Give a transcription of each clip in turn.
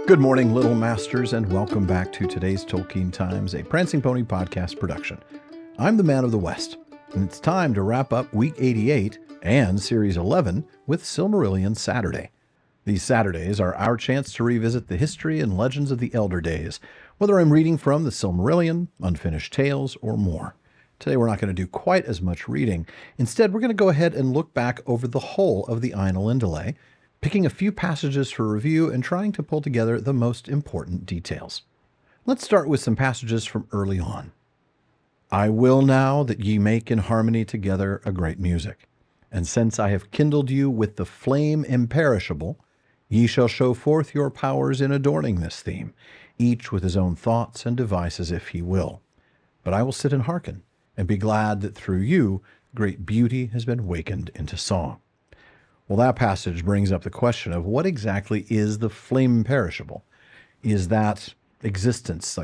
Good morning, Little Masters, and welcome back to today's Tolkien Times, a Prancing Pony podcast production. I'm the Man of the West, and it's time to wrap up Week 88 and Series 11 with Silmarillion Saturday. These Saturdays are our chance to revisit the history and legends of the Elder Days, whether I'm reading from the Silmarillion, Unfinished Tales, or more. Today we're not going to do quite as much reading. Instead, we're going to go ahead and look back over the whole of the Ainulindalë, picking a few passages for review and trying to pull together the most important details. Let's start with some passages from early on. I will now that ye make in harmony together a great music. And since I have kindled you with the flame imperishable, ye shall show forth your powers in adorning this theme, each with his own thoughts and devices if he will. But I will sit and hearken, and be glad that through you great beauty has been wakened into song. Well, that passage brings up the question of what exactly is the flame imperishable? Is that existence,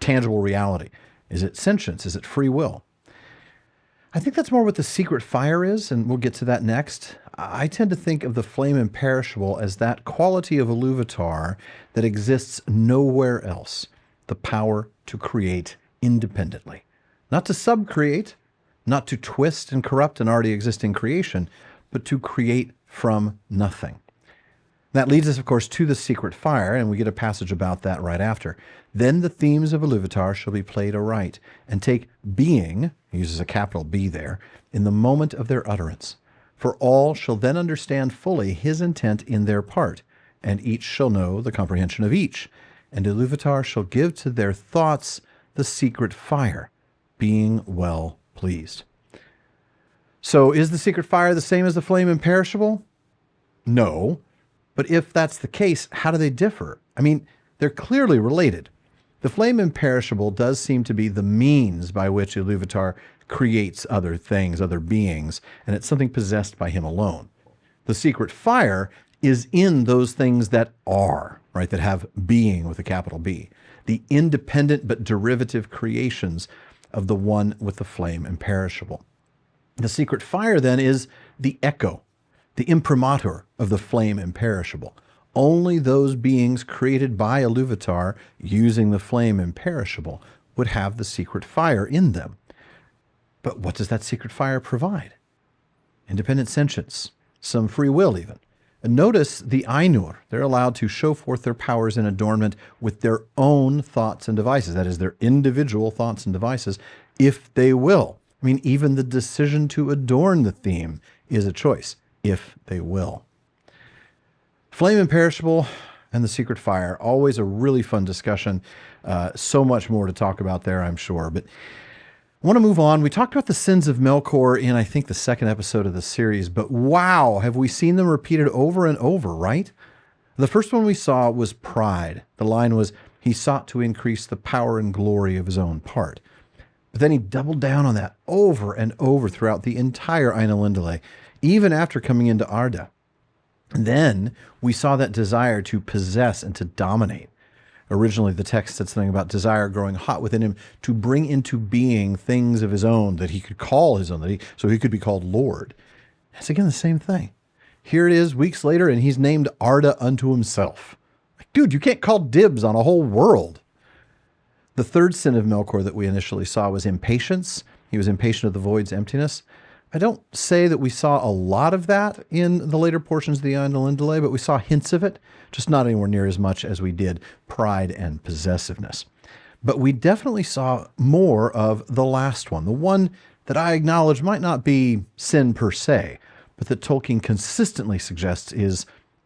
tangible reality? Is it sentience? Is it free will? I think that's more what the secret fire is, and we'll get to that next. I tend to think of the flame imperishable as that quality of Iluvatar that exists nowhere else, the power to create independently. Not to subcreate, not to twist and corrupt an already existing creation, but to create from nothing. That leads us, of course, to the secret fire, and we get a passage about that right after. Then the themes of Iluvatar shall be played aright, and take being, he uses a capital B there, in the moment of their utterance. For all shall then understand fully his intent in their part, and each shall know the comprehension of each. And Iluvatar shall give to their thoughts the secret fire, being well pleased. So is the secret fire the same as the flame imperishable? No. But if that's the case, how do they differ? I mean, they're clearly related. The flame imperishable does seem to be the means by which Iluvatar creates other things, other beings, and it's something possessed by him alone. The secret fire is in those things that are, right, that have being with a capital B, the independent but derivative creations of the one with the flame imperishable. The secret fire, then, is the echo, the imprimatur of the flame imperishable. Only those beings created by Iluvatar using the flame imperishable would have the secret fire in them. But what does that secret fire provide? Independent sentience, some free will even. And notice the Ainur, they're allowed to show forth their powers in adornment with their own thoughts and devices, that is, their individual thoughts and devices, if they will. I mean, even the decision to adorn the theme is a choice, if they will. Flame imperishable and the secret fire, always a really fun discussion. So much more to talk about there, I'm sure. But I want to move on. We talked about the sins of Melkor in, I think, the second episode of the series. But wow, have we seen them repeated over and over, right? The first one we saw was pride. The line was, he sought to increase the power and glory of his own part. But then he doubled down on that over and over throughout the entire Ainulindalë, even after coming into Arda. And then we saw that desire to possess and to dominate. Originally, the text said something about desire growing hot within him to bring into being things of his own that he could call his own, so he could be called Lord. It's again the same thing. Here it is weeks later, and he's named Arda unto himself. Like, dude, you can't call dibs on a whole world. The third sin of Melkor that we initially saw was impatience. He was impatient of the void's emptiness. I don't say that we saw a lot of that in the later portions of the Ainulindalë, but we saw hints of it, just not anywhere near as much as we did pride and possessiveness. But we definitely saw more of the last one, the one that I acknowledge might not be sin per se, but that Tolkien consistently suggests is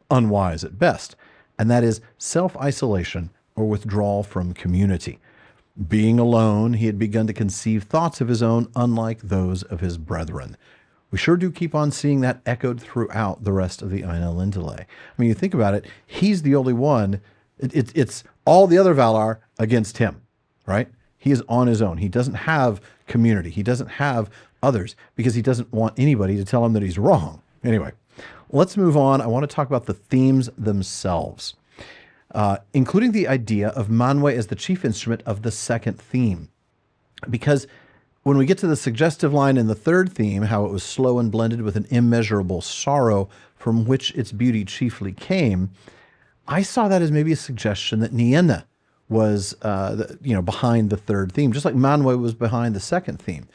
unwise at best, and that is self-isolation or withdrawal from community. Being alone, he had begun to conceive thoughts of his own, unlike those of his brethren. We sure do keep on seeing that echoed throughout the rest of the Ainulindalë. I mean, you think about it, he's the only one. It's all the other Valar against him, right? He is on his own. He doesn't have community. He doesn't have others because he doesn't want anybody to tell him that he's wrong. Anyway, let's move on. I want to talk about the themes themselves. Including the idea of Manwe as the chief instrument of the second theme. Because when we get to the suggestive line in the third theme, how it was slow and blended with an immeasurable sorrow from which its beauty chiefly came, I saw that as maybe a suggestion that Nienna was, behind the third theme, just like Manwe was behind the second theme.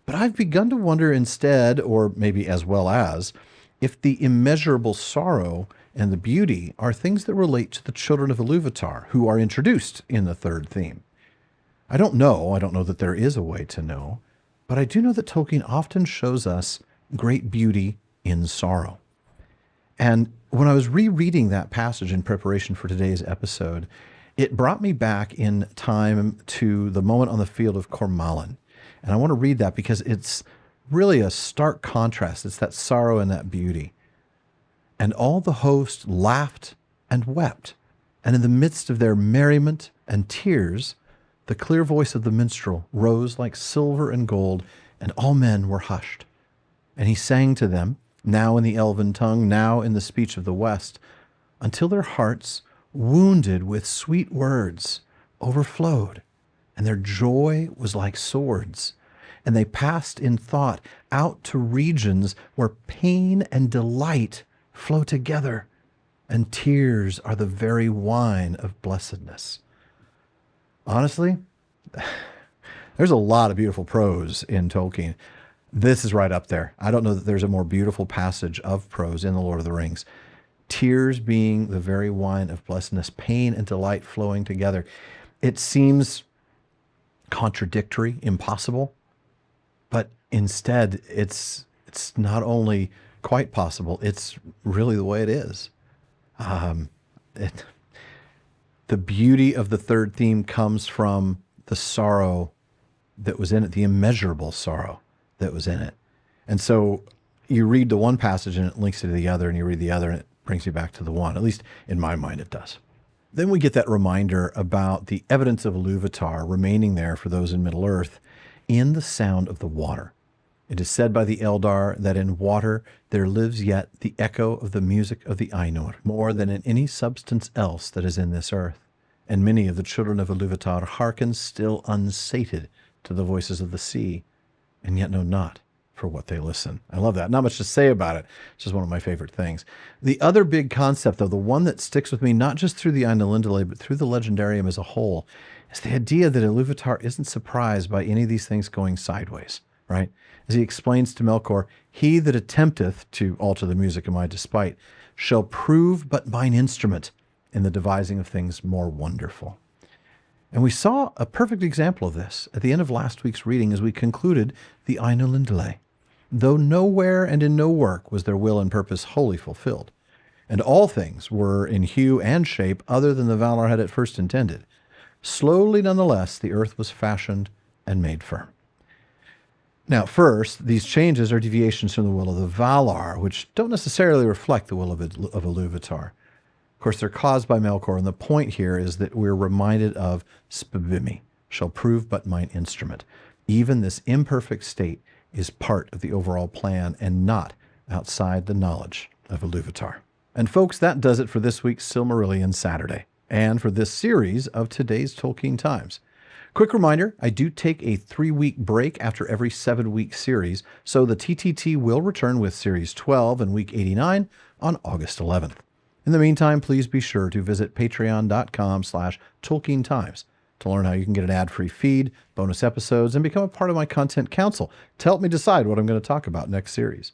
But I've begun to wonder instead, or maybe as well as, if the immeasurable sorrow and the beauty are things that relate to the children of Iluvatar, who are introduced in the third theme. I don't know that there is a way to know, but I do know that Tolkien often shows us great beauty in sorrow. And when I was rereading that passage in preparation for today's episode, it brought me back in time to the moment on the field of Cormallen. And I want to read that because it's really a stark contrast. It's that sorrow and that beauty. And all the host laughed and wept, and in the midst of their merriment and tears, the clear voice of the minstrel rose like silver and gold, and all men were hushed. And he sang to them, now in the elven tongue, now in the speech of the West, until their hearts, wounded with sweet words, overflowed, and their joy was like swords. And they passed in thought out to regions where pain and delight flow together, and tears are the very wine of blessedness. Honestly, there's a lot of beautiful prose in Tolkien. This is right up there. I don't know that there's a more beautiful passage of prose in The Lord of the Rings. Tears being the very wine of blessedness, pain and delight flowing together. It seems contradictory, impossible, but instead it's not only quite possible, it's really the way it is. The beauty of the third theme comes from the sorrow that was in it, the immeasurable sorrow that was in it. And so you read the one passage and it links to the other, and you read the other and it brings you back to the one. At least in my mind it does. Then we get that reminder about the evidence of Iluvatar remaining there for those in Middle-earth in the sound of the water. It is said by the Eldar that in water there lives yet the echo of the music of the Ainur, more than in any substance else that is in this earth. And many of the children of Iluvatar hearken still unsated to the voices of the sea, and yet know not for what they listen. I love that. Not much to say about it. It's just one of my favorite things. The other big concept, though, the one that sticks with me, not just through the Ainulindalë, but through the Legendarium as a whole, is the idea that Iluvatar isn't surprised by any of these things going sideways, right? As he explains to Melkor, he that attempteth to alter the music of my despite shall prove but mine instrument in the devising of things more wonderful. And we saw a perfect example of this at the end of last week's reading as we concluded the Ainulindalë. Though nowhere and in no work was their will and purpose wholly fulfilled, and all things were in hue and shape other than the Valar had at first intended, slowly nonetheless the earth was fashioned and made firm. Now, first, these changes are deviations from the will of the Valar, which don't necessarily reflect the will of Iluvatar. Of course, they're caused by Melkor, and the point here is that we're reminded of Spivimi, shall prove but mine instrument. Even this imperfect state is part of the overall plan and not outside the knowledge of Iluvatar. And folks, that does it for this week's Silmarillion Saturday, and for this series of today's Tolkien Times. Quick reminder, I do take a 3-week break after every 7-week series, so the TTT will return with Series 12 and Week 89 on August 11th. In the meantime, please be sure to visit patreon.com/TolkienTimes to learn how you can get an ad-free feed, bonus episodes, and become a part of my content council to help me decide what I'm going to talk about next series.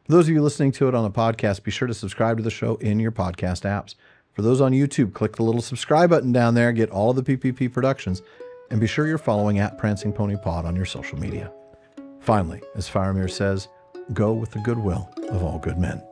For those of you listening to it on a podcast, be sure to subscribe to the show in your podcast apps. For those on YouTube, click the little subscribe button down there, get all of the PPP productions, and be sure you're following @PrancingPonyPod on your social media. Finally, as Faramir says, go with the goodwill of all good men.